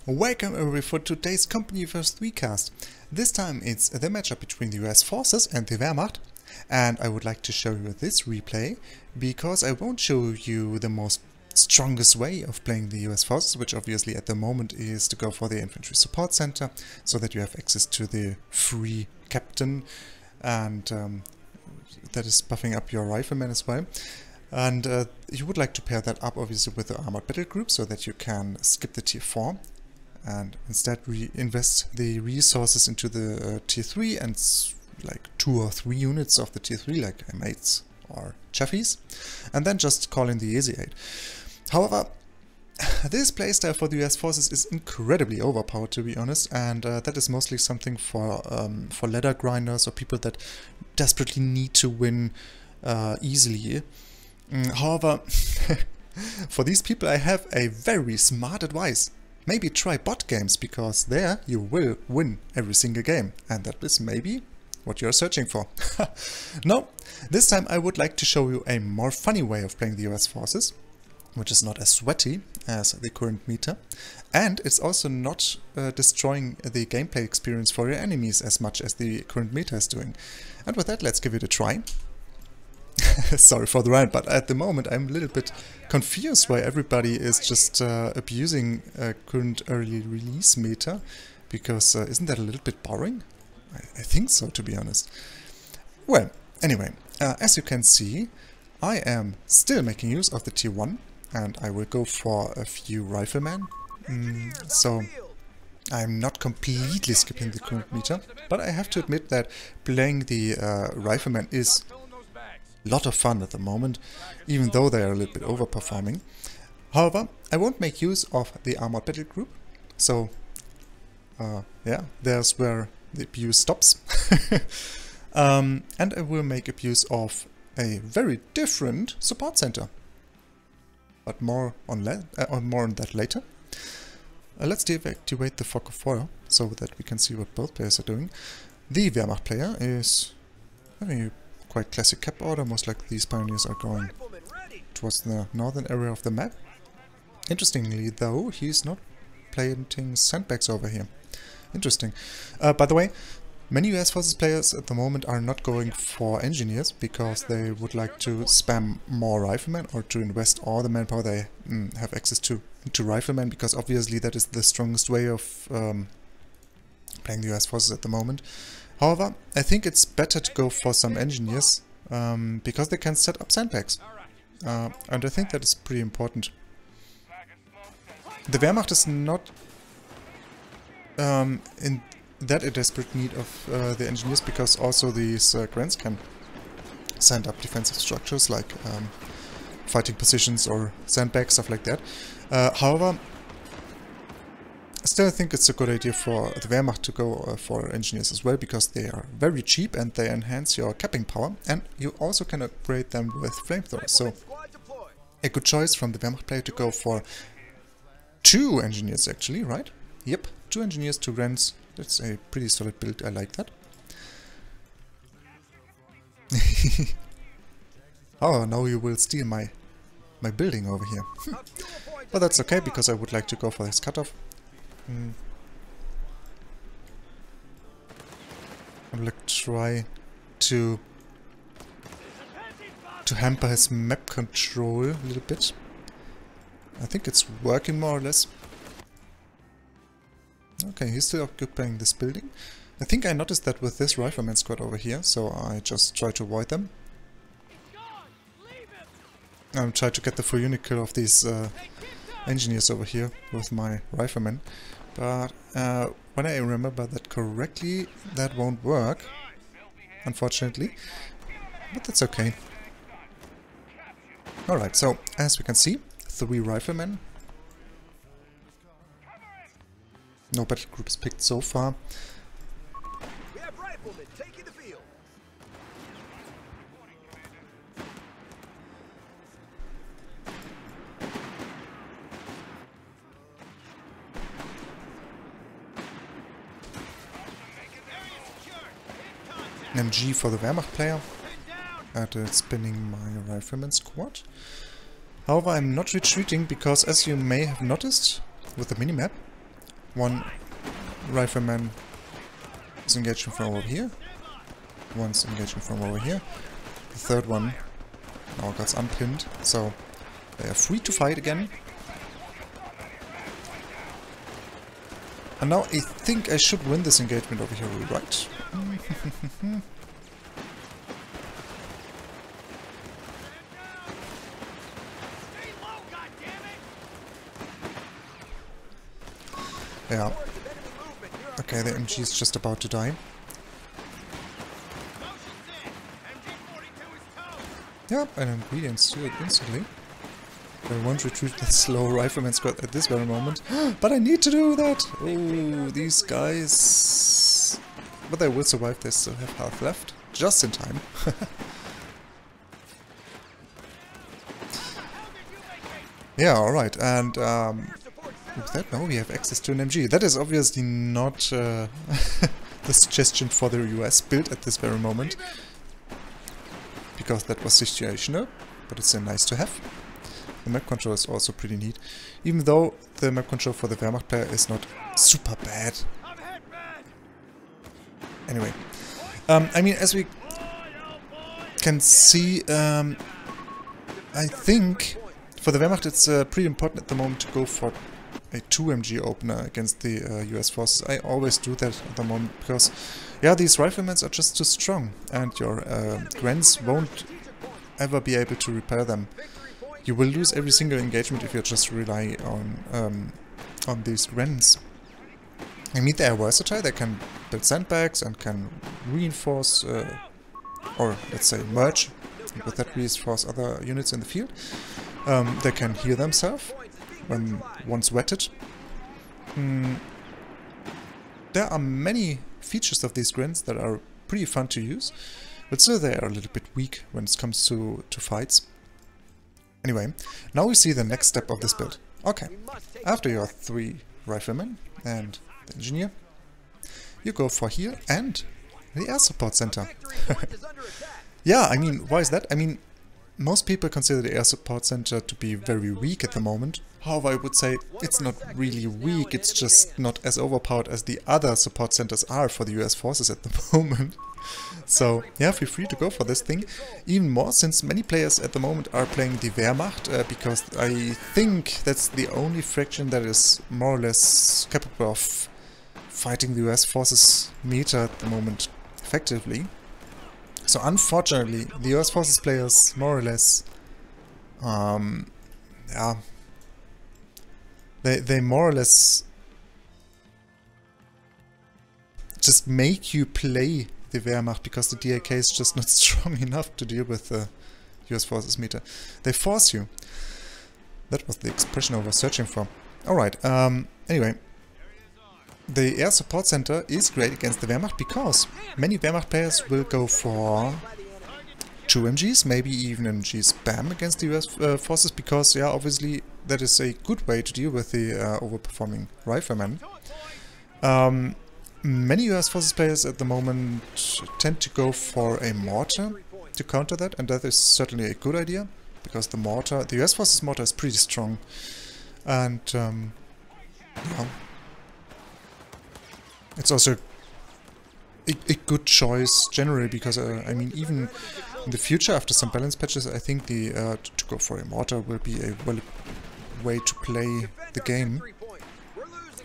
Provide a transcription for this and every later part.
Welcome everybody for today's Company vs. Recast. This time it's the matchup between the US forces and the Wehrmacht, and I would like to show you this replay because I won't show you the most strongest way of playing the US forces, which obviously at the moment is to go for the infantry support center so that you have access to the free captain, and that is buffing up your riflemen as well. And you would like to pair that up obviously with the armored battle group so that you can skip the tier 4 and instead invest the resources into the tier 3 and like 2 or 3 units of the tier 3 like M8s or Chaffees, and then just call in the Easy 8. However, this playstyle for the US forces is incredibly overpowered, to be honest, and that is mostly something for ladder grinders or people that desperately need to win easily. However, for these people I have a very smart advice. Maybe try bot games, because there you will win every single game, and that is maybe what you're searching for. No, this time I would like to show you a more funny way of playing the US forces, which is not as sweaty as the current meta, and it's also not destroying the gameplay experience for your enemies as much as the current meta is doing. And with that, let's give it a try. Sorry for the rant, but at the moment I'm a little bit confused why everybody is just abusing current early release meta, because isn't that a little bit boring? I think so, to be honest. Well, anyway, as you can see, I am still making use of the tier 1, and I will go for a few riflemen. So I'm not completely skipping the current meta, but I have to admit that playing the riflemen is lot of fun at the moment, even though they are a little bit overperforming. However, I won't make use of the armored battle group, so yeah, there's where the abuse stops. And I will make abuse of a very different support center, but more on that later. Let's deactivate the fog of war so that we can see what both players are doing. The Wehrmacht player is having a quite classic cap order. Most likely these pioneers are going towards the northern area of the map. Interestingly though, he's not planting sandbags over here. Interesting. By the way, many US forces players at the moment are not going for engineers because they would like to spam more riflemen, or to invest all the manpower they have access to into riflemen, because obviously that is the strongest way of playing the US forces at the moment. However, I think it's better to go for some engineers, because they can set up sandbags, and I think that is pretty important. The Wehrmacht is not in that a desperate need of the engineers, because also these grants can send up defensive structures like fighting positions or sandbags, stuff like that. However, I still think it's a good idea for the Wehrmacht to go for engineers as well, because they are very cheap and they enhance your capping power, and you also can upgrade them with flamethrowers. So a good choice from the Wehrmacht player to go for 2 engineers actually, right? Yep, 2 engineers, 2 grants. That's a pretty solid build, I like that. Oh, now you will steal my building over here. But that's okay, because I would like to go for this cutoff. I will try to hamper his map control a little bit. I think it's working more or less. Okay, he's still occupying this building. I think I noticed that with this rifleman squad over here, so I just try to avoid them. I'm trying to get the full unit kill of these engineers over here with my riflemen. But when I remember that correctly, that won't work, unfortunately. But that's okay. Alright, so as we can see, 3 riflemen. No battle groups picked so far. We have riflemen taking the field. An MG for the Wehrmacht player, at spinning my rifleman squad. However, I'm not retreating because, as you may have noticed with the minimap, One rifleman is engaging from over here. One's engaging from over here. The third one now gets unpinned, so they are free to fight again. And now I think I should win this engagement over here, right? Yeah. Okay, the MG is just about to die. Yep, and ingredients do it instantly. I won't retreat the slow rifleman squad at this very moment. But I need to do that! Oh, these guys... But they will survive, they still have half left. Just in time. Yeah, alright, and with that now we have access to an MG. That is obviously not the suggestion for the US build at this very moment. Because that was situational, but it's nice to have. The map control is also pretty neat, even though the map control for the Wehrmacht player is not super bad. Anyway, I mean, as we can see, I think for the Wehrmacht it's pretty important at the moment to go for a 2MG opener against the US forces. I always do that at the moment because, yeah, these riflemen are just too strong, and your Grens won't ever be able to repel them. You will lose every single engagement if you just rely on these Grens. I mean, they are versatile. They can build sandbags and can reinforce, or let's say merge, and with that reinforce other units in the field. They can heal themselves when once wetted. There are many features of these Grens that are pretty fun to use, but still they are a little bit weak when it comes to fights. Anyway, now we see the next step of this build. Okay, after your 3 riflemen and the engineer, you go for here and the air support center. Yeah, I mean, why is that? I mean, most people consider the air support center to be very weak at the moment. However, I would say it's not really weak, it's just not as overpowered as the other support centers are for the US forces at the moment. So, yeah, feel free to go for this thing. Even more since many players at the moment are playing the Wehrmacht, because I think that's the only faction that is more or less capable of fighting the US forces meta at the moment effectively. So unfortunately, the US forces players more or less, yeah, they more or less just make you play the Wehrmacht because the DAK is just not strong enough to deal with the US forces meta. They force you. That was the expression I was searching for. Alright, anyway. The air support center is great against the Wehrmacht because many Wehrmacht players will go for 2 MGs, maybe even MG spam against the US forces because, yeah, obviously that is a good way to deal with the overperforming riflemen. Many US forces players at the moment tend to go for a mortar to counter that, and that is certainly a good idea because the mortar, the US forces mortar is pretty strong, and yeah. It's also a good choice generally because, I mean, even in the future after some balance patches, I think the to go for a mortar will be a valid way to play the game.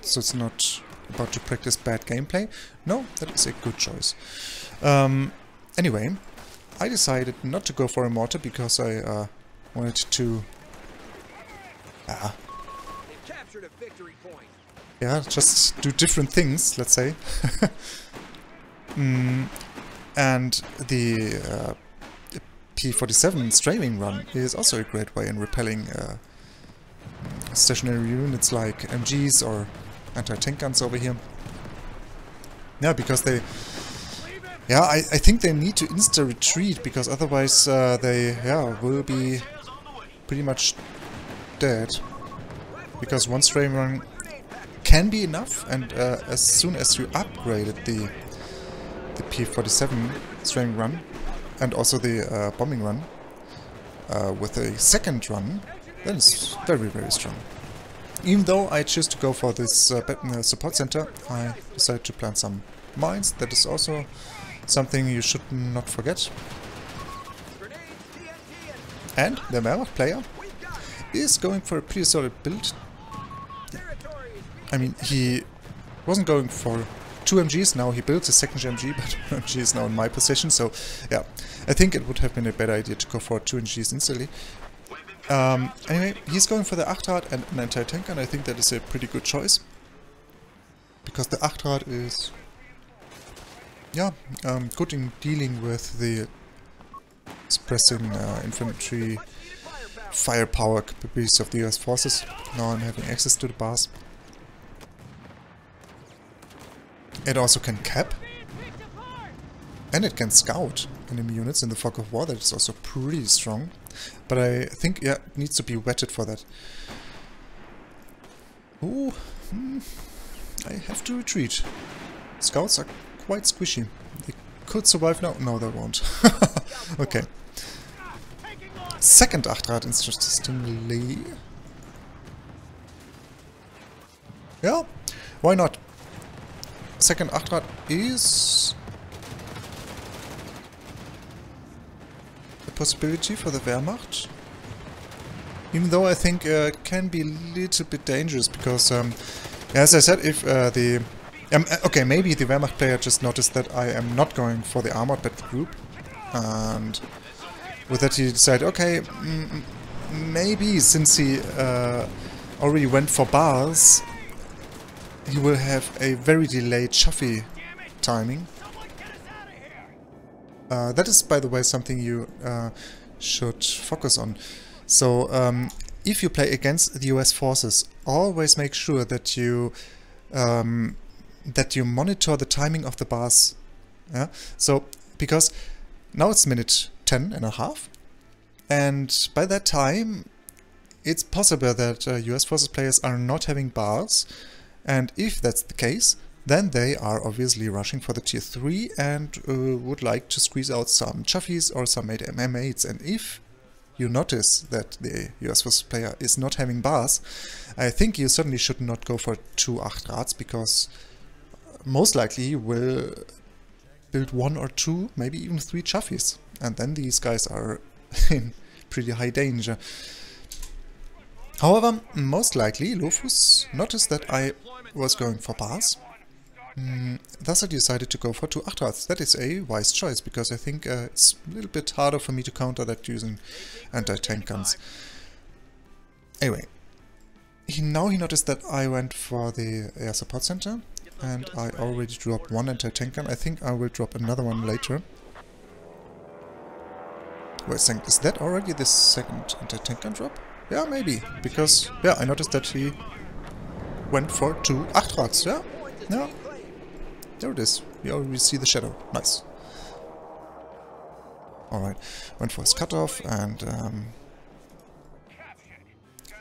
So it's not about to practice bad gameplay. No, that is a good choice. Anyway, I decided not to go for a mortar because I wanted to... yeah, just do different things, let's say. And the P-47 strafing run is also a great way in repelling stationary units like MGs or anti-tank guns over here. Yeah, because they... yeah, I think they need to insta-retreat, because otherwise they will be pretty much dead. Because one strafing run can be enough, and as soon as you upgraded the P-47 strafing run and also the bombing run with a second run, then it's very, very strong. Even though I choose to go for this support center, I decided to plant some mines. That is also something you should not forget. And the Wehrmacht player is going for a pretty solid build. I mean, he wasn't going for 2 MGs, now he builds a second MG, but MG is now in my possession, so yeah, I think it would have been a better idea to go for 2 MGs instantly. Anyway, he's going for the Achtrad and an anti-tank, and I think that is a pretty good choice. Because the Achtrad is, yeah, good in dealing with the suppressing infantry firepower capabilities of the US forces. Now I'm having access to the bars. It also can cap. And it can scout enemy units in the fog of war. That is also pretty strong. But I think, yeah, it needs to be wetted for that. Ooh, I have to retreat. Scouts are quite squishy. They could survive now. No, they won't. Okay. Second Achtrad, interestingly. Yeah, why not? Second Achtrad is a possibility for the Wehrmacht. Even though I think it can be a little bit dangerous because, as I said, if the... okay, maybe the Wehrmacht player just noticed that I am not going for the armored battle group. And with that he decided, okay, maybe since he already went for bars, he will have a very delayed Chaffee timing. That is, by the way, something you should focus on. So, if you play against the US forces, always make sure that you monitor the timing of the bars. Yeah? So, because now it's minute 10 and a half, and by that time, it's possible that US forces players are not having bars. And if that's the case, then they are obviously rushing for the tier 3 and would like to squeeze out some Chaffies or some M8s. And if you notice that the US Forces player is not having bars, I think you certainly should not go for 2 Achtrads, because most likely you will build 1 or 2, maybe even 3 Chaffies. And then these guys are in pretty high danger. However, most likely Lofus noticed that I was going for bars. Thus I decided to go for 2 Achtrads. That is a wise choice, because I think it's a little bit harder for me to counter that using anti-tank guns. Anyway, now he noticed that I went for the air support center, and I already dropped 1 anti-tank gun. I think I will drop another one later. Wait a second, is that already the second anti-tank gun drop? Yeah, maybe, because, yeah, I noticed that he went for 2 Achtrads, yeah, yeah, there it is, we already see the shadow, nice. Alright, went for his cutoff, and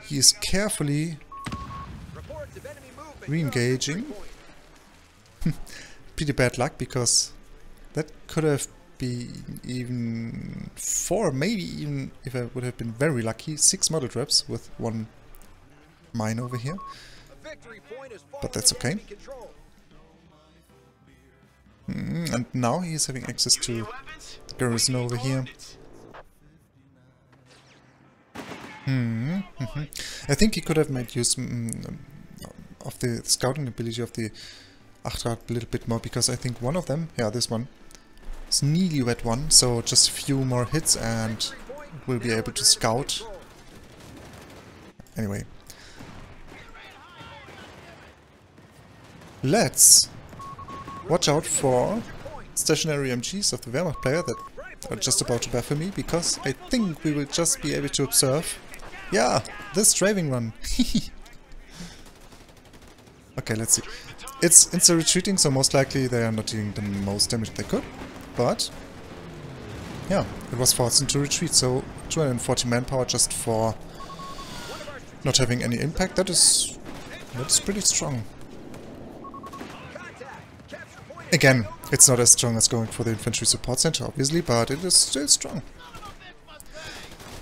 he is carefully re-engaging. Pretty bad luck, because that could have been even 4, maybe even, if I would have been very lucky, 6 model traps with 1 mine over here. But that's okay. And now he is having access to the garrison over here. I think he could have made use of the scouting ability of the Achtrad a little bit more, because I think one of them, yeah, this one, is nearly wet 1, so just a few more hits and we'll be able to scout. Anyway. Let's watch out for stationary MGs of the Wehrmacht player that are just about to baffle me, because I think we will just be able to observe, yeah, this driving run. Okay, let's see. It's a retreating, so most likely they are not doing the most damage they could, but yeah, it was forced into retreat, so 240 manpower just for not having any impact. That's pretty strong. Again, it's not as strong as going for the infantry support center, obviously, but it is still strong.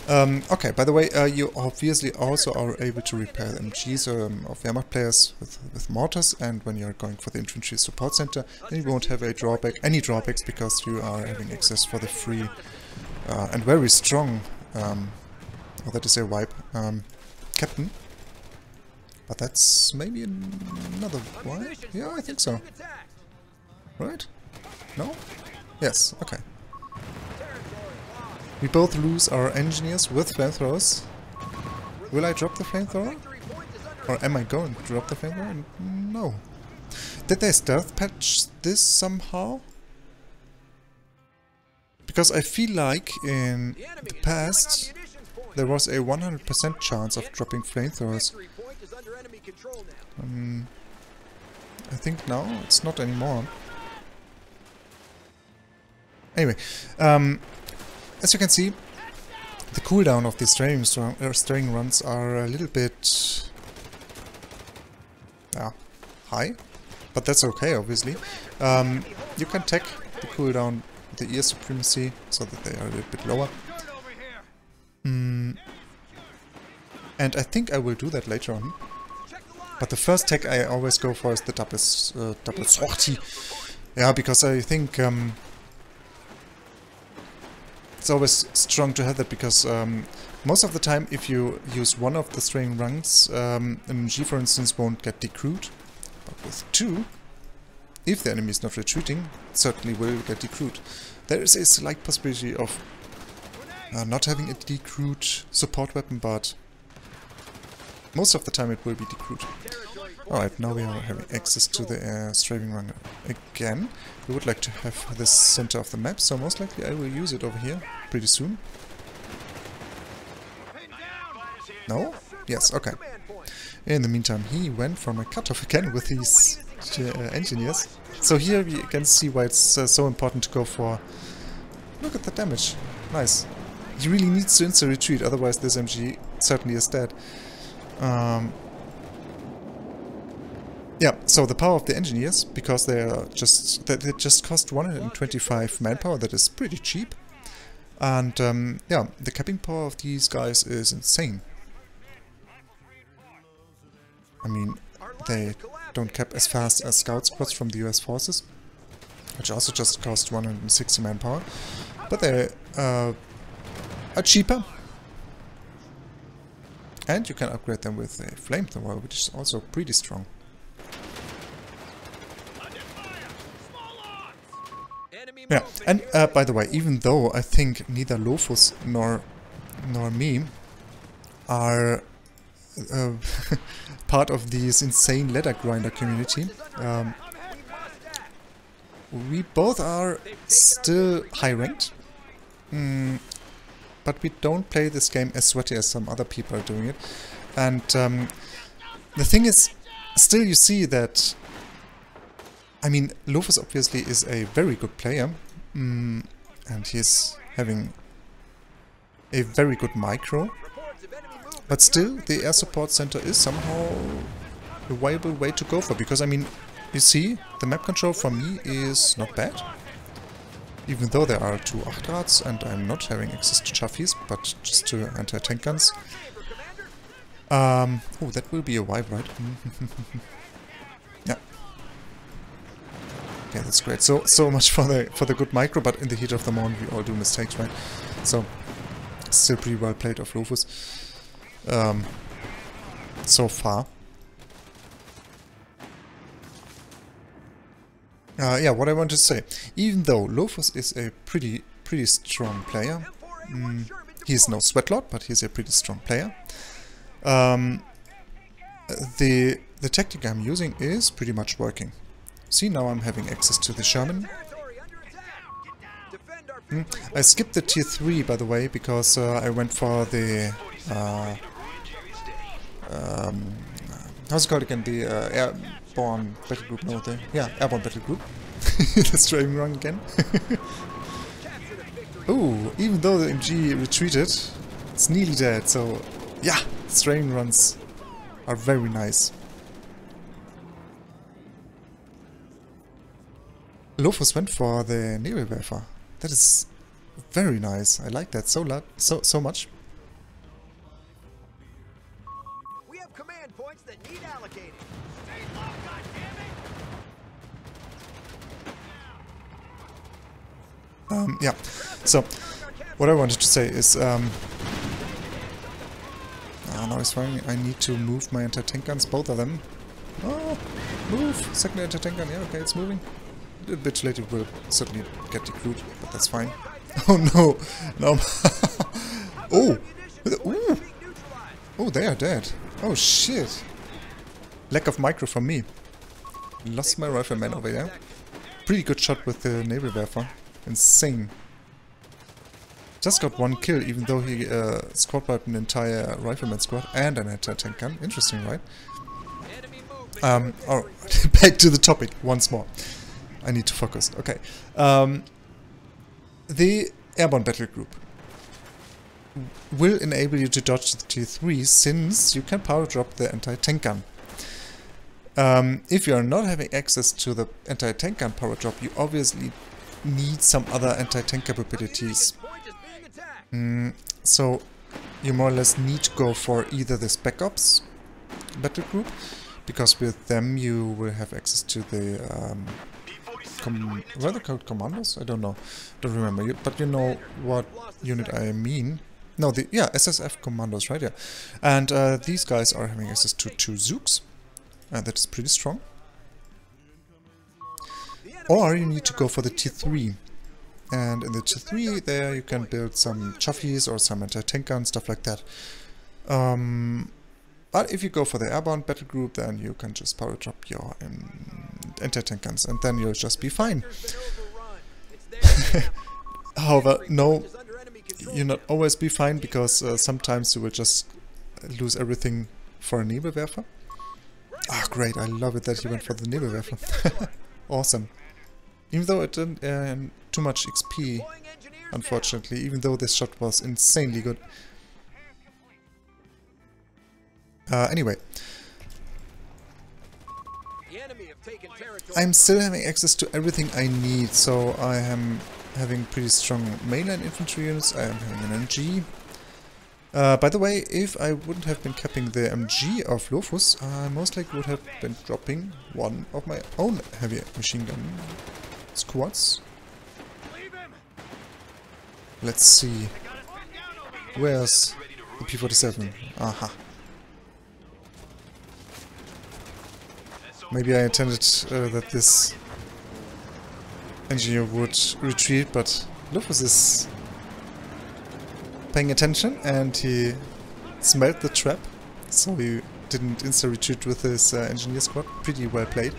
Okay, by the way, you obviously also are able to repair MGs of Wehrmacht players with mortars, and when you're going for the infantry support center, then you won't have any drawbacks, because you are having access for the free and very strong, or that is a wipe, captain. But that's maybe another wipe? Yeah, I think so. Right? No? Yes, okay. We both lose our engineers with flamethrowers. Will I drop the flamethrower? Or am I going to drop the flamethrower? No. Did they stealth patch this somehow? Because I feel like in the past there was a 100% chance of dropping flamethrowers. I think now it's not anymore. Anyway, as you can see, the cooldown of these straying runs are a little bit high, but that's okay, obviously. You can tech the cooldown with the ear supremacy so that they are a little bit lower. And I think I will do that later on. But the first tech I always go for is the double sortie. Yeah, because I think it's always strong to have that, because most of the time if you use one of the straying rungs, an MG for instance won't get decrewed, but with two, if the enemy is not retreating, it certainly will get decrewed. There is a slight possibility of not having a decrewed support weapon, but most of the time it will be decrewed. Alright, now we are having access to the strafing run again. We would like to have the center of the map, so most likely I will use it over here pretty soon. No? Yes, okay. In the meantime, he went for my cutoff again with these engineers. So here we can see why it's so important to go for... Look at the damage. Nice. He really needs to insta-retreat, otherwise this MG certainly is dead. Yeah, so the power of the engineers, because they just cost 125 manpower, that is pretty cheap. And yeah, the capping power of these guys is insane. I mean, they don't cap as fast as scout squads from the US forces, which also just cost 160 manpower, but they are cheaper. And you can upgrade them with a flamethrower, which is also pretty strong. Yeah, and by the way, even though I think neither Lofus nor me are part of this insane ladder grinder community, we both are still high ranked, but we don't play this game as sweaty as some other people are doing it. And the thing is, still you see that, I mean, Lofus obviously is a very good player, and he's having a very good micro, but still the air support center is somehow a viable way to go for, because I mean, you see, the map control for me is not bad, even though there are two Achtrads and I'm not having access to Chaffees, but just to anti-tank guns. Oh, that will be a wipe, right? Yeah. Okay, that's great. So much for the good micro, but in the heat of the moment we all do mistakes, right? So still pretty well played of Lofus. So far. Yeah, what I want to say, even though Lofus is a pretty strong player, he is no sweatlord, but he's a pretty strong player. The tactic I'm using is pretty much working. See, now I'm having access to the Sherman. I skipped the tier 3, by the way, because I went for the how's it called again? The airborne battle group. No, airborne battle group. The straying run again. Oh, even though the MG retreated, it's nearly dead. So yeah, straying runs are very nice. Lofus went for the Nebelwerfer. That is very nice. I like that so much. have command points that need allocated. Stay low, goddammit! Yeah, so what I wanted to say is, now it's fine. I need to move my anti-tank guns, both of them. Oh, move! Second anti-tank gun, yeah, okay, it's moving. A bit later it will certainly get decrewed, but that's fine. Oh no! No! Oh! Ooh. Oh, they are dead. Oh shit! Lack of micro from me. Lost my rifleman over there. Pretty good shot with the naval werfer. Insane. Just got one kill, even though he squad wiped an entire rifleman squad and an anti-tank gun. Interesting, right? Oh, back to the topic once more. I need to focus. Okay. The airborne battle group will enable you to dodge the T3 since you can power drop the anti-tank gun. If you are not having access to the anti-tank gun power drop, you obviously need some other anti-tank capabilities. So you more or less need to go for either this backups battle group, because with them you will have access to the what are they called, commandos? I don't know, don't remember, but you know what unit I mean. No, the SSF commandos, right? Yeah, and these guys are having access to 2 Zooks, and that is pretty strong. Or you need to go for the T3, and in the T3 there you can build some chuffies or some anti-tank guns, stuff like that. But if you go for the airborne battle group, then you can just power drop your anti-tank guns, and then you'll just be fine. However, no, you'll not always be fine, because sometimes you will just lose everything for a naval werfer. Ah, great, I love it that he went for the naval werfer. Awesome. Even though it didn't earn too much XP, unfortunately, even though this shot was insanely good. Anyway, I'm still having access to everything I need, so I am having pretty strong mainline infantry units. I am having an MG. By the way, if I wouldn't have been capping the MG of Lofus, I most likely would have been dropping one of my own heavy machine gun squads. Let's see. Where's the P-47? Aha. Maybe I intended that this engineer would retreat, but Lofus is paying attention and he smelled the trap, so he didn't insta-retreat with his engineer squad. Pretty well played.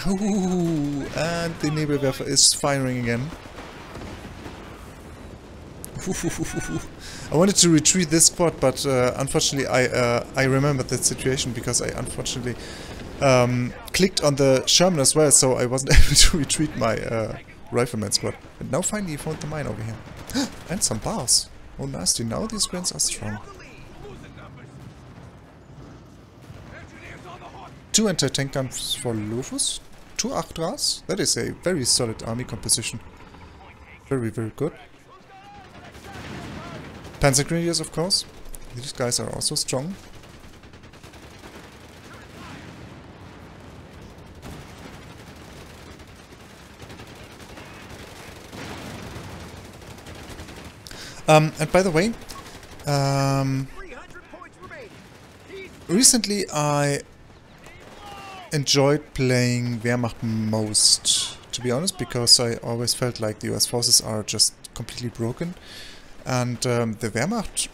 Ooh, and the Nebelwerfer is firing again. I wanted to retreat this squad, but unfortunately I remembered that situation, because I unfortunately clicked on the Sherman as well, so I wasn't able to retreat my rifleman squad. And now finally he found the mine over here. And some bars. Oh nasty, now these guns are strong. 2 anti-tank guns for Lofus, 2 Achtras. That is a very solid army composition. Very, very good. Panzer Grenadiers, of course. These guys are also strong. And by the way, recently I enjoyed playing Wehrmacht most, to be honest, because I always felt like the US forces are just completely broken. And the Wehrmacht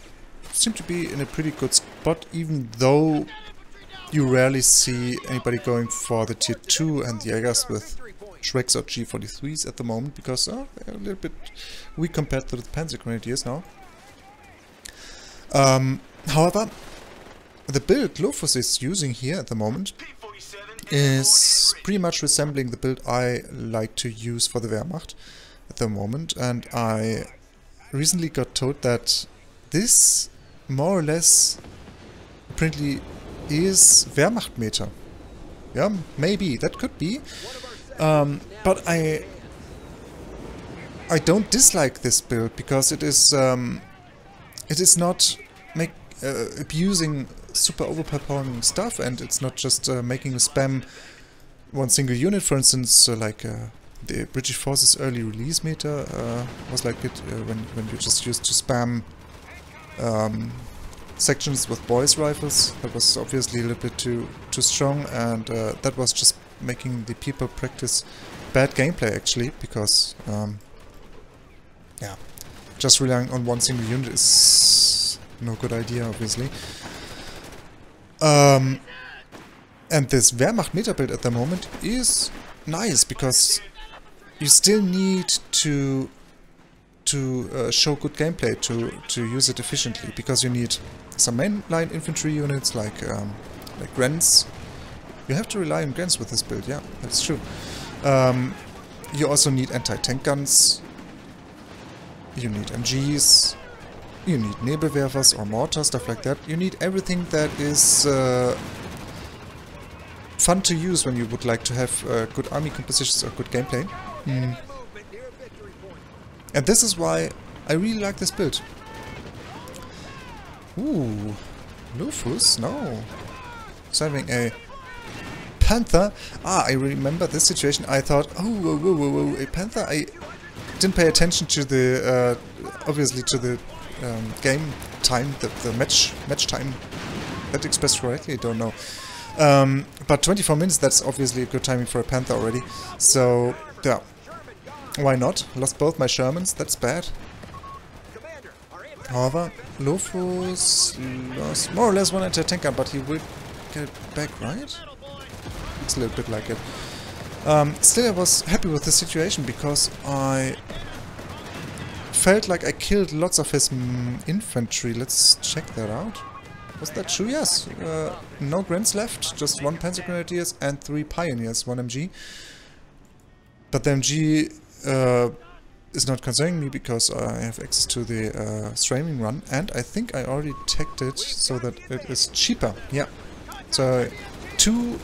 seemed to be in a pretty good spot, even though you rarely see anybody going for the Tier 2 and the Jägers with Schrecks or G43s at the moment, because they're a little bit weak compared to the Panzer Grenadiers now. However, the build Lofus is using here at the moment is pretty much resembling the build I like to use for the Wehrmacht at the moment, and I recently got told that this more or less apparently is Wehrmacht meta. Yeah, maybe, that could be. But I don't dislike this build, because it is not abusing super overpowering stuff, and it's not just making a spam one single unit. For instance, like the British Forces early release meter was like it when you just used to spam sections with boys rifles. That was obviously a little bit too strong, and that was just making the people practice bad gameplay actually, because yeah, just relying on one single unit is no good idea, obviously. And this Wehrmacht meta build at the moment is nice, because you still need to show good gameplay to use it efficiently, because you need some mainline infantry units like Grens. You have to rely on Grens with this build, yeah, that's true. You also need anti-tank guns, you need MGs, you need Nebelwerfers or mortar, stuff like that. You need everything that is fun to use when you would like to have good army compositions or good gameplay. And this is why I really like this build. Ooh, Lufus, no. Serving a Panther. Ah, I remember this situation. I thought, oh, whoa, a Panther? I didn't pay attention to the, obviously to the game time, the match time. That expressed correctly? I don't know. But 24 minutes, that's obviously a good timing for a Panther already. So, yeah. Why not? Lost both my Shermans, that's bad. However, Lofus lost more or less one anti-tank gun, but he will get it back, right? Looks a little bit like it. Still, I was happy with the situation, because I felt like I killed lots of his infantry. Let's check that out. Was that true? Yes. No Grens left, just 1 Panzer Grenadiers and 3 Pioneers, 1 MG. But the MG is not concerning me, because I have access to the streaming run, and I think I already tagged it so that it is cheaper. Yeah. So two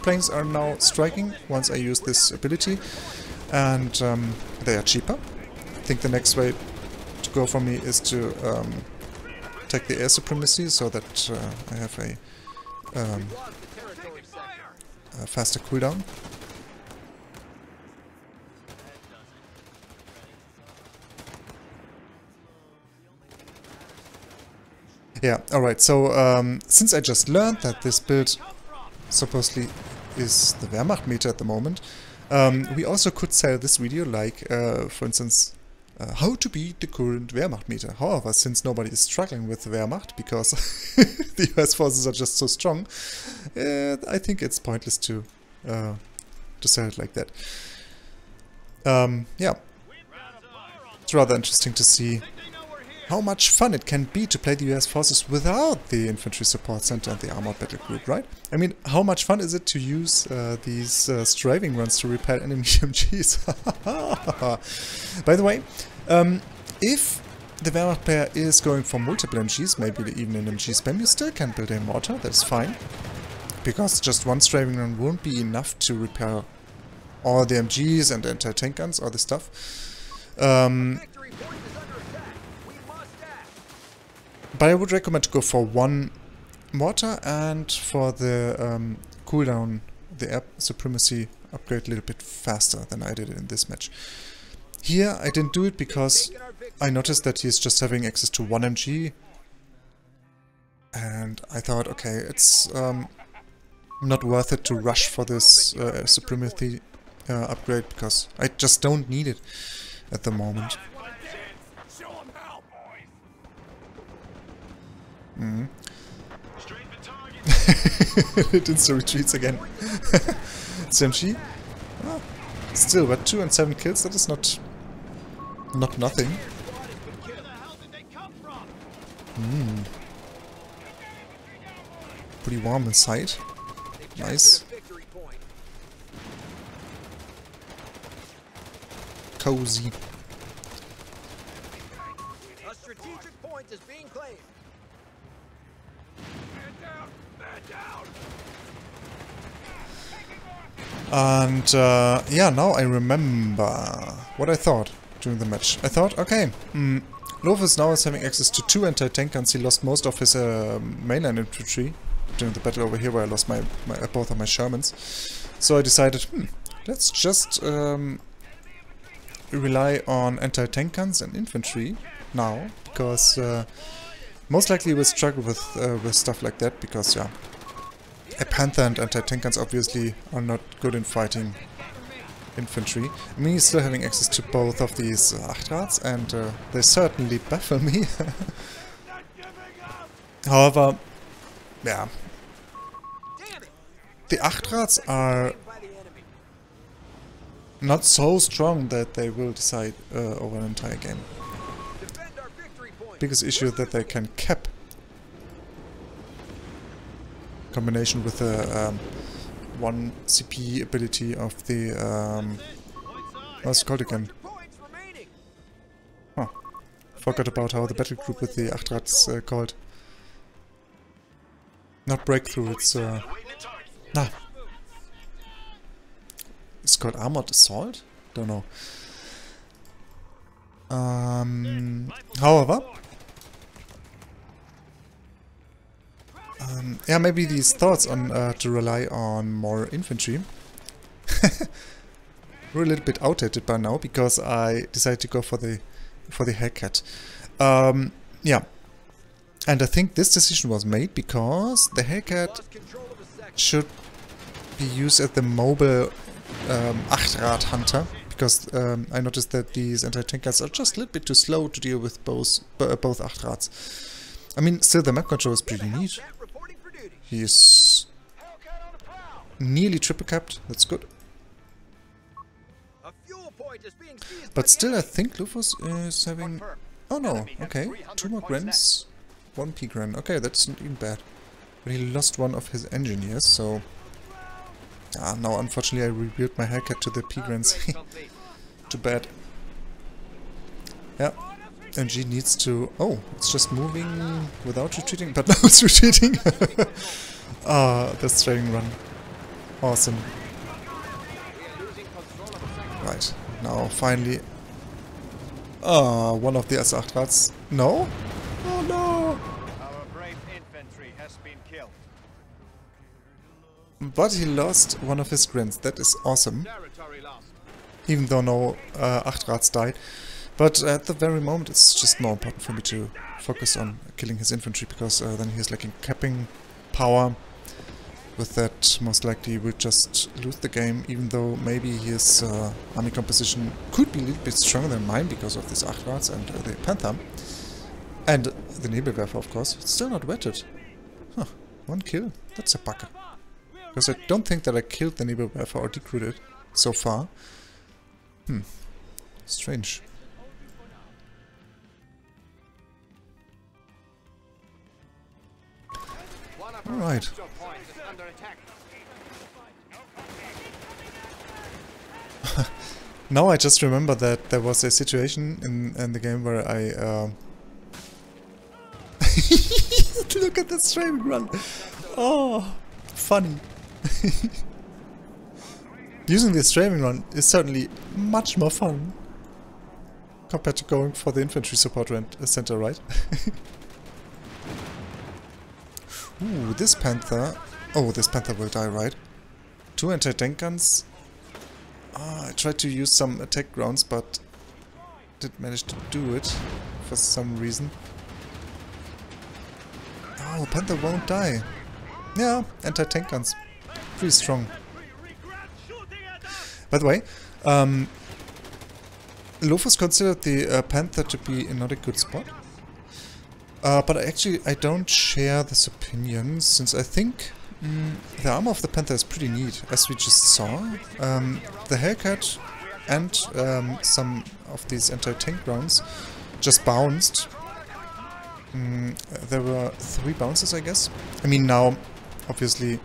planes are now striking once I use this ability, and they are cheaper. I think the next way to go for me is to take the air supremacy, so that I have a faster cooldown. Yeah, alright, so since I just learned that this build supposedly is the Wehrmacht meta at the moment, we also could sell this video like, for instance, how to beat the current Wehrmacht meta. However, since nobody is struggling with the Wehrmacht, because the US forces are just so strong, I think it's pointless to sell it like that. Yeah, it's rather interesting to see how much fun it can be to play the US forces without the infantry support center and the armored battle group, right? I mean, how much fun is it to use these strafing runs to repel enemy MGs? By the way, if the Wehrmacht player is going for multiple MGs, maybe even an MG spam, you still can build a mortar, that's fine. Because just one strafing run won't be enough to repel all the MGs and anti-tank guns, all this stuff. But I would recommend to go for one mortar, and for the cooldown, the air supremacy upgrade a little bit faster than I did it in this match. Here I didn't do it because I noticed that he's just having access to 1 MG, and I thought, okay, it's not worth it to rush for this supremacy upgrade, because I just don't need it at the moment. It insta retreats again. CMG? Oh, still, but 2 and 7 kills, that is not nothing. Pretty warm inside. Nice. Cozy. A strategic point is being claimed. And yeah, now I remember what I thought during the match. I thought, okay, Lofus now is having access to 2 anti-tank guns. He lost most of his mainline infantry during the battle over here, where I lost both of my Shermans. So I decided, let's just rely on anti-tank guns and infantry now, because most likely we'll struggle with stuff like that, because yeah, a Panther and anti-tank guns obviously are not good in fighting infantry. I mean, he's still having access to both of these Achtrads, and they certainly baffle me. However, yeah, the Achtrads are not so strong that they will decide over an entire game. Biggest issue that they can cap. Combination with the 1 CP ability of the what's it called again? Huh. Forgot about how the battle group with the Achtrads called. Not breakthrough, it's it's called armored assault? Don't know. However, yeah, maybe these thoughts on to rely on more infantry were a little bit outdated by now, because I decided to go for the Hellcat. Yeah, and I think this decision was made because the Hellcat should be used as the mobile Achtrad hunter, because I noticed that these anti-tank guns are just a little bit too slow to deal with both Achtrads. I mean, still the map control is pretty neat. He is nearly triple capped, that's good. But still I think Lufus is having... Oh no, okay, 2 more Grens, 1 P-Gren, okay, that's not even bad. But he lost one of his engineers, so... now unfortunately I rebuilt my Hellcat to the P-Grens. Too bad. Yeah. MG needs to... Oh, it's just moving without retreating, but now it's retreating. Ah, the straining run. Awesome. Right, now finally... one of the S-Achtrads. No? Oh no! Our brave infantry has been killed. But he lost one of his Grins. That is awesome. Even though no Achtrads died. But at the very moment it's just more important for me to focus on killing his infantry, because then he's lacking capping power. With that, most likely we'll just lose the game, even though maybe his army composition could be a little bit stronger than mine because of this Achtrads and the Panther. And the Nebelwerfer, of course. It's still not wetted. Huh, 1 kill? That's a bugger. Because I don't think that I killed the Nebelwerfer or decrewed it so far. Strange. Alright. Now I just remember that there was a situation in the game where I... Look at the straight run! Oh, funny. Using the strafing run is certainly much more fun compared to going for the infantry support center, right? Ooh, this Panther... Oh, this Panther will die, right? 2 anti-tank guns. I tried to use some attack grounds, but didn't manage to do it for some reason. Oh, Panther won't die. Yeah, anti-tank guns. Pretty strong. By the way, Lofus considered the Panther to be not a good spot. But I don't share this opinion, since I think the armor of the Panther is pretty neat, as we just saw. The Hellcat and some of these anti-tank rounds just bounced. There were 3 bounces, I guess. I mean, now, obviously,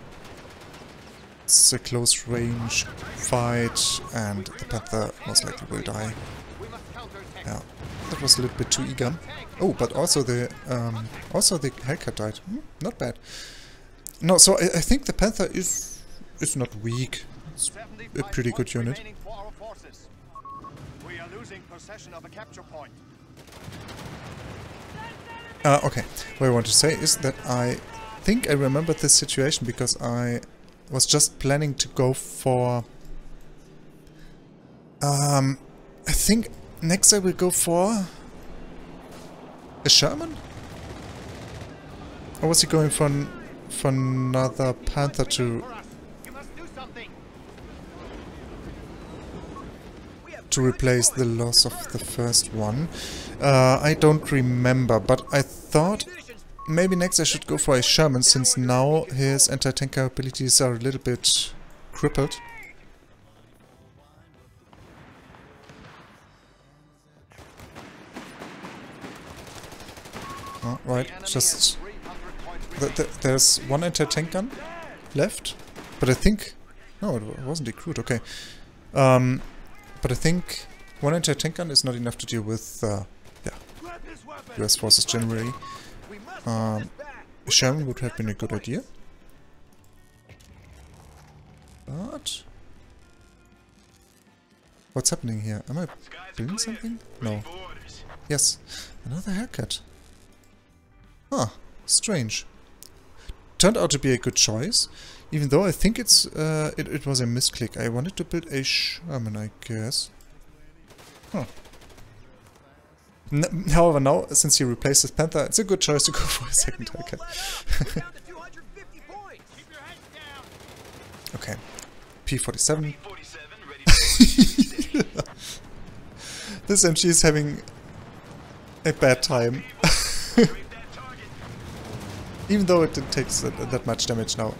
it's a close range fight, and the Panther most likely will die. Yeah, that was a little bit too eager. Oh, but also the Hellcat died. Not bad. No, so I think the Panther is not weak. It's a pretty good unit. We are losing possession of a capture point. Okay, what I want to say is that I think I remembered this situation because I was just planning to go for... I think next I will go for... a Sherman? Or was he going for another Panther to replace the loss of the first one? I don't remember, but I thought maybe next I should go for a Sherman, since now his anti-tank abilities are a little bit crippled. Oh, right, just... there's one anti-tank gun left, but I think... no, it wasn't recruit, okay. But I think one anti-tank gun is not enough to deal with, US forces generally. A Sherman would have been a good idea. But... what's happening here? Am I building something? No. Yes, another haircut. Huh, strange. Turned out to be a good choice, even though I think it was a misclick. I wanted to build a Sherman, I guess. Huh. However, now, since he replaced his Panther, it's a good choice to go for a second haircut. Okay, P-47. This MG is having a bad time. Even though it didn't take that much damage now.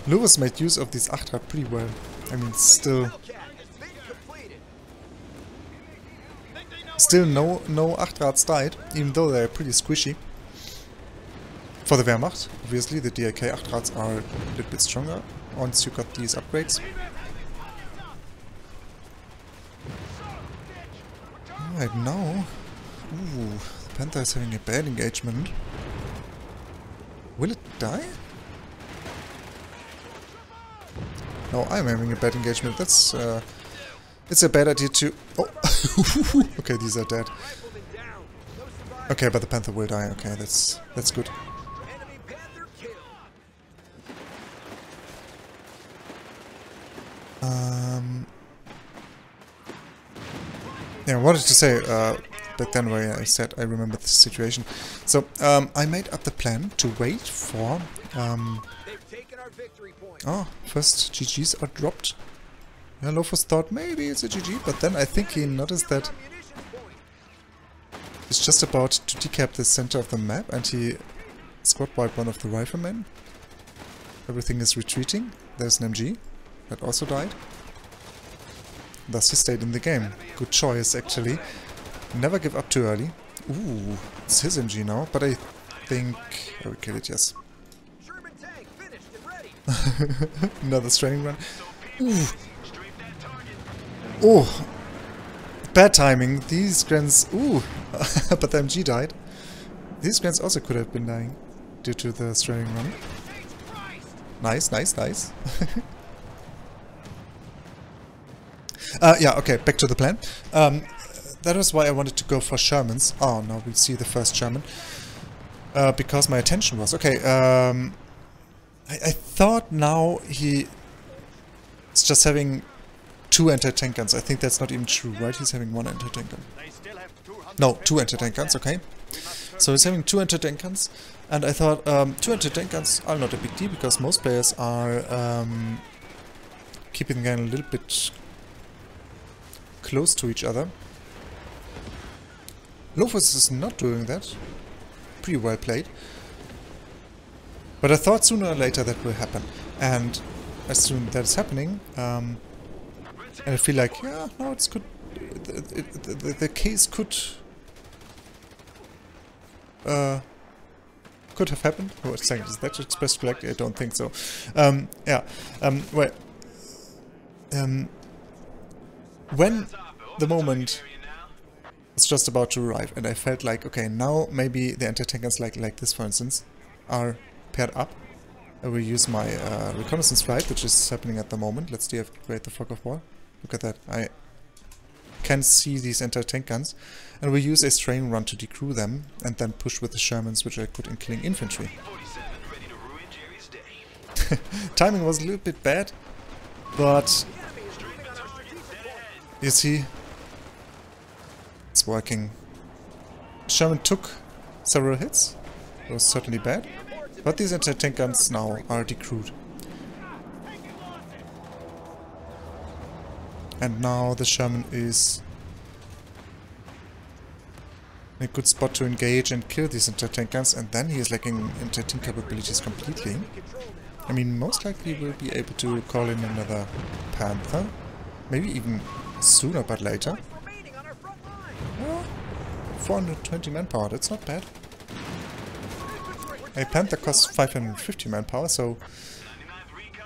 Lewis made use of these Achtrad pretty well. I mean, still no Achtrads died, even though they're pretty squishy. For the Wehrmacht, obviously, the DIK Achtrads are a little bit stronger once you got these upgrades. Right now... ooh, the Panther is having a bad engagement. Will it die? No, I'm having a bad engagement. That's, it's a bad idea to... oh! Okay, these are dead. Okay, but the Panther will die. Okay, that's good. Yeah, I wanted to say, back then where I said I remember the situation. So, I made up the plan to wait for... oh, first GGs are dropped. Yeah, Lofus thought maybe it's a GG, but then I think he noticed that he's just about to decap the center of the map, and he squad wiped one of the riflemen. Everything is retreating. There's an MG that also died. Thus he stayed in the game. Good choice, actually. Never give up too early. Ooh, it's his MG now, but I think I will kill it, yes. Another straining run. Ooh. Oh, bad timing. These grants. Ooh, but the MG died. These grants also could have been dying due to the straining run. Nice, nice, nice. Yeah, okay, back to the plan. That was why I wanted to go for Shermans. Oh, now we see the first Sherman. Because my attention was... okay, I thought now he is just having 2 anti-tank guns. I think that's not even true, right? He's having 1 anti-tank gun. No, 2 anti-tank guns, okay. So he's having 2 anti-tank guns. And I thought 2 anti-tank guns are not a big deal, because most players are keeping the gun a little bit close to each other. Lofus is not doing that. Pretty well played. But I thought sooner or later that will happen. And as soon as that's happening, and I feel like, yeah, no, it's good. The case could have happened. Oh, is that expressed correctly? I don't think so. Yeah. Well, when the moment is just about to arrive, and I felt like, okay, now maybe the anti-tankers like this, for instance, are paired up. I will use my reconnaissance flight, which is happening at the moment. Let's deactivate the fog of war. Look at that. I can see these anti-tank guns. And we use a strain run to decrew them and then push with the Shermans, which are good in killing infantry. Timing was a little bit bad, but you see, it's working. Sherman took several hits. It was certainly bad, but these anti-tank guns now are decrewed. And now the Sherman is in a good spot to engage and kill these anti-tank guns, and then he is lacking anti-tank capabilities completely. I mean, most likely we'll be able to call in another Panther. Maybe even sooner, but later. Well, 420 manpower, that's not bad. A Panther costs 550 manpower, so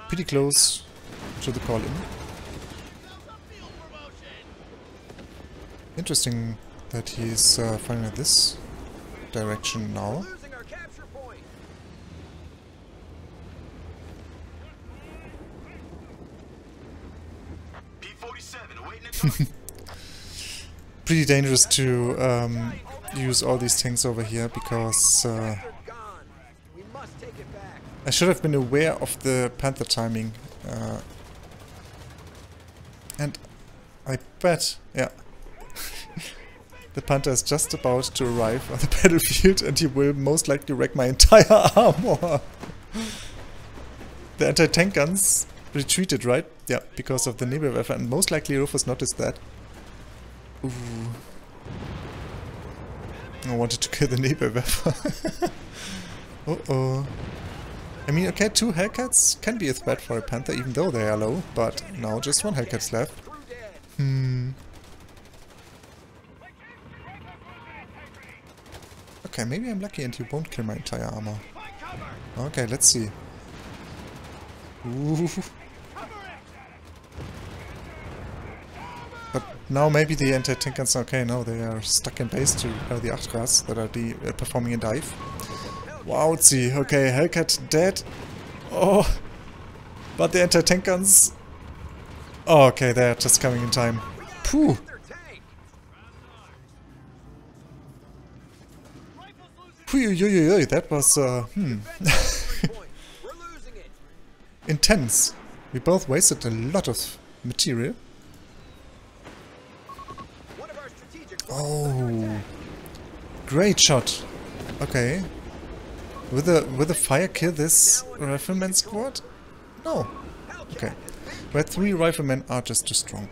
pretty close to the call in. Interesting that he's firing at this direction now. Pretty dangerous to use all these things over here, because I should have been aware of the Panther timing, and I bet, yeah, the Panther is just about to arrive on the battlefield and he will most likely wreck my entire armor. The anti-tank guns retreated, right? Yeah, because of the Nebelwerfer, and most likely Rufus noticed that. Ooh. I wanted to kill the Nebelwerfer. Uh-oh. I mean, okay, 2 Hellcats can be a threat for a Panther, even though they are low, but now just 1 Hellcat's left. Okay, maybe I'm lucky and he won't kill my entire armor. Okay, let's see. Ooh. But now maybe the anti-tank guns, okay, no, they are stuck in base to the Achtras that are performing a dive. Wow, let's see. Okay, Hellcat dead. Oh, but the anti-tank guns... Oh, okay, they're just coming in time. Phew. Phew, that was, intense. We both wasted a lot of material. Oh, great shot. Okay. Will the fire kill this rifleman squad? No. Okay. Right, 3 riflemen are just too strong.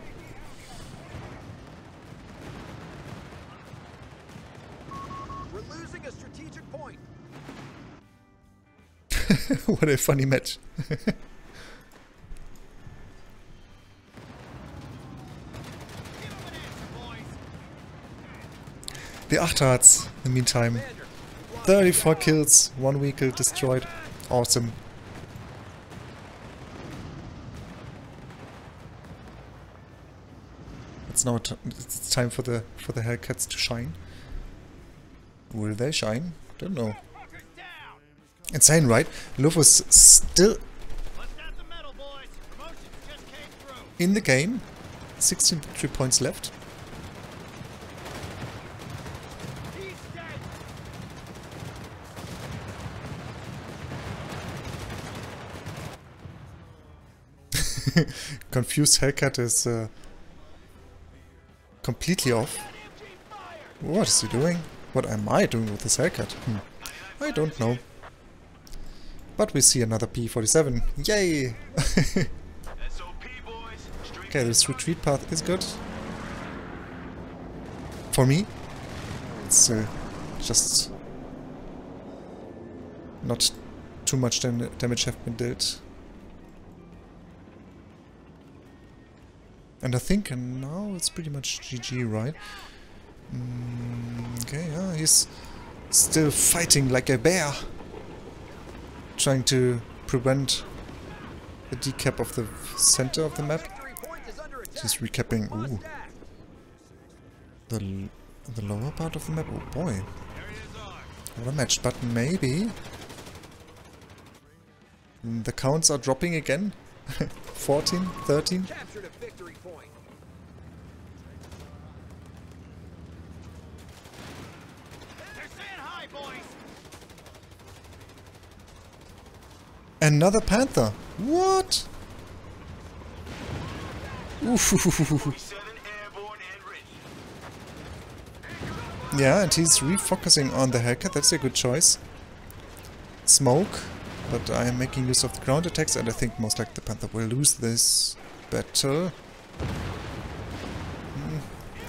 We're losing a strategic point. What a funny match. The Achtards, in the meantime. 34 kills, 1 vehicle destroyed. Awesome. It's now it's time for the Hellcats to shine. Will they shine? Don't know. Insane, right? Lufus still in the game. 16 victory points left. Confused Hellcat is completely off. What is he doing? What am I doing with this Hellcat? I don't know. But we see another P-47. Yay! Okay, this retreat path is good. For me. It's just not too much damage have been dealt. And I think now it's pretty much GG, right? Okay, yeah, he's still fighting like a bear. Trying to prevent the decap of the center of the map. Just recapping, ooh. The lower part of the map, oh boy. What a match, but maybe... The counts are dropping again. 14, 13. Another Panther. What? Oof. Yeah, and he's refocusing on the Hellcat. That's a good choice. Smoke, but I am making use of the ground attacks, and I think most likely the Panther will lose this battle.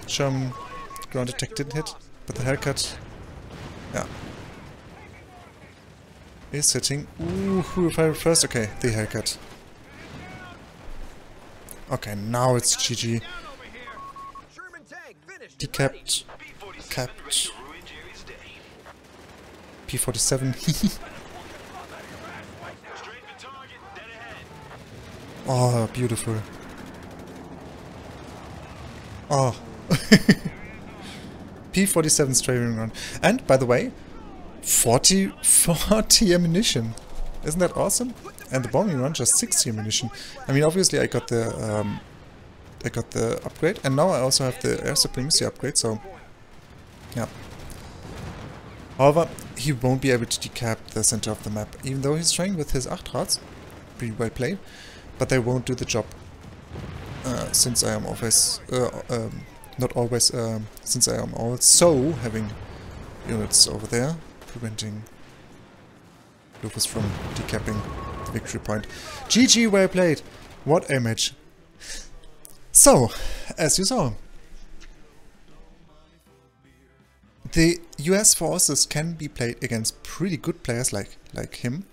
Some ground attack didn't hit, but the Hellcat, yeah, is hitting. Ooh, who will fire first? Okay, the Hellcat. Okay, now it's GG. Decapped. Capped. P-47. Oh, beautiful. Oh. P-47 strafing run. And, by the way, 40 ammunition. Isn't that awesome? And the bombing run just 60 ammunition. I mean, obviously I got the upgrade, and now I also have the air supremacy upgrade, so yeah. However, he won't be able to decap the center of the map, even though he's trying with his Achtrats. Pretty well played, but they won't do the job. Since I am always, not always, since I am also having units over there, preventing Lufus from decapping the victory point. GG, well played! What a match! So, as you saw, the US forces can be played against pretty good players like him,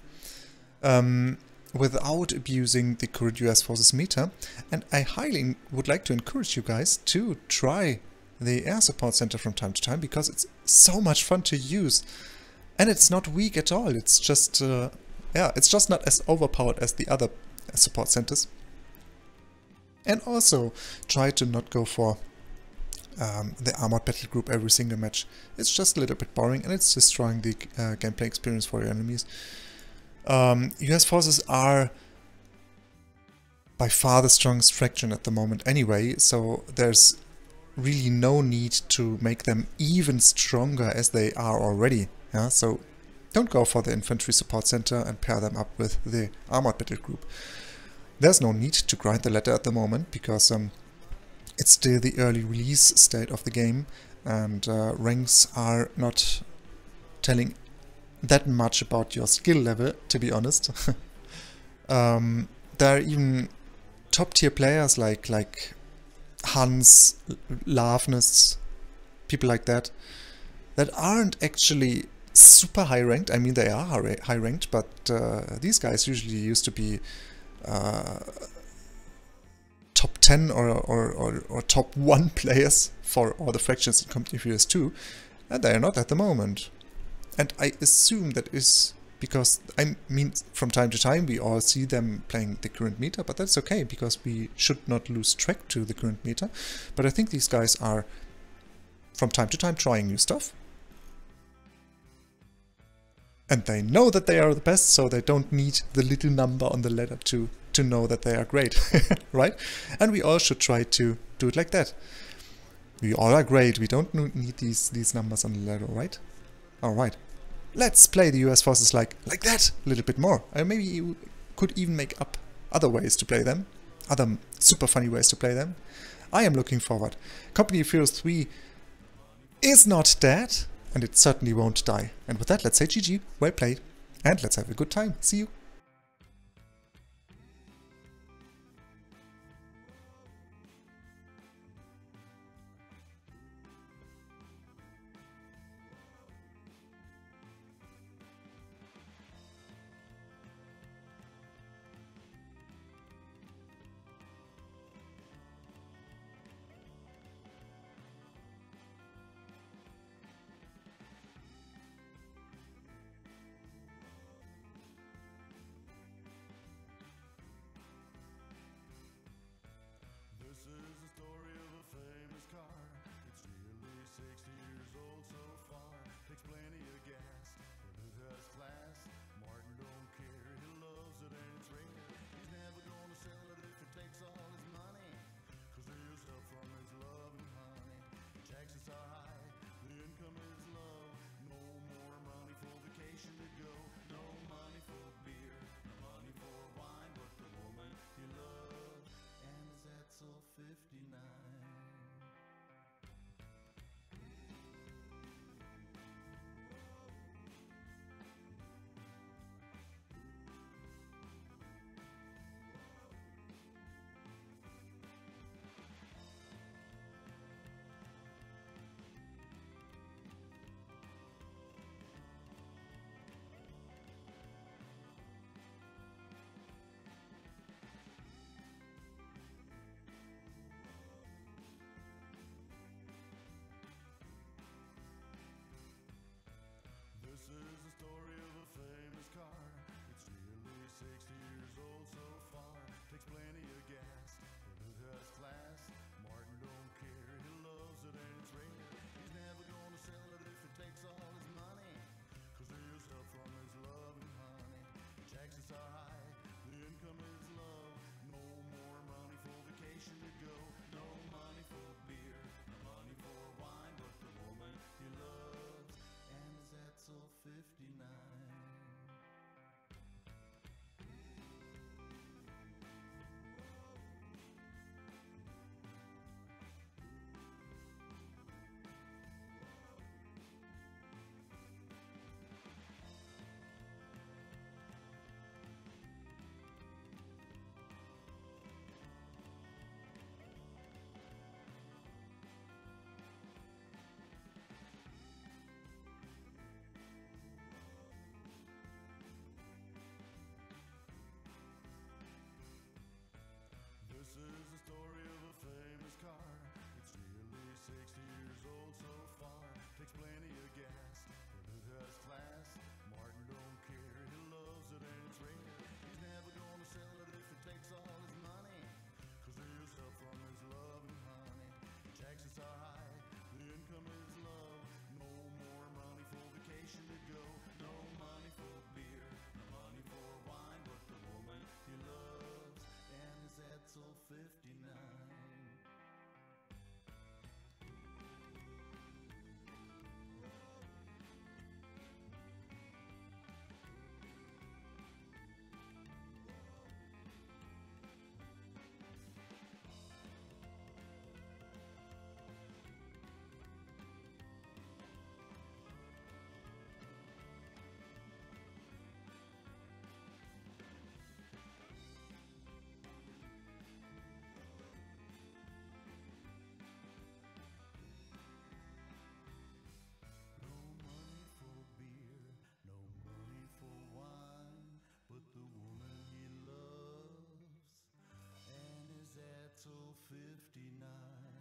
without abusing the current US forces meta, and I highly would like to encourage you guys to try the air support center from time to time, because it's so much fun to use, and it's not weak at all. It's just yeah, it's just not as overpowered as the other support centers. And also try to not go for the armored battle group every single match. It's just a little bit boring, and it's destroying the gameplay experience for your enemies. US forces are by far the strongest faction at the moment anyway, so there's really no need to make them even stronger as they are already. Yeah, so don't go for the infantry support center and pair them up with the armored battle group. There's no need to grind the latter at the moment, because it's still the early release state of the game, and ranks are not telling that much about your skill level, to be honest. There are even top tier players like Hans, Lavness, people like that aren't actually super high ranked. I mean, they are high ranked, but these guys usually used to be top 10 or top 1 players for all the fractions in Competitive Heroes 2, and they are not at the moment. And I assume that is because, I mean, from time to time we all see them playing the current meta, but that's okay, because we should not lose track to the current meta. But I think these guys are from time to time trying new stuff. And they know that they are the best, so they don't need the little number on the ladder to know that they are great, right? And we all should try to do it like that. We all are great, we don't need these numbers on the ladder, right? Alright, let's play the US forces like that a little bit more. And maybe you could even make up other ways to play them, other super funny ways to play them. I am looking forward. Competitive Heroes 3 is not dead, and it certainly won't die. And with that, let's say GG, well played, and let's have a good time. See you! years old so far, takes plenty of gas. Who has class? Martin don't care, he loves it and it's rare. He's never gonna sell it if it takes all his money, 'cause there's help from his love and honey. Taxes are high, the income is low. No more money for vacation to go. No money for beer, no money for wine, but the woman he loves, and is that till 59. This is the story of a famous car. It's nearly 60 years old so far. Takes plenty of gas, but it has class. Martin don't care, he loves it and it's rare. He's never gonna sell it if it takes all his money, 'cause there's help from his love and honey. Taxes are high, the income is low. No more money for vacation to go. No money for beer, no money for wine, but the woman he loves, and is that till 59. But the woman he loves, and is at till 59.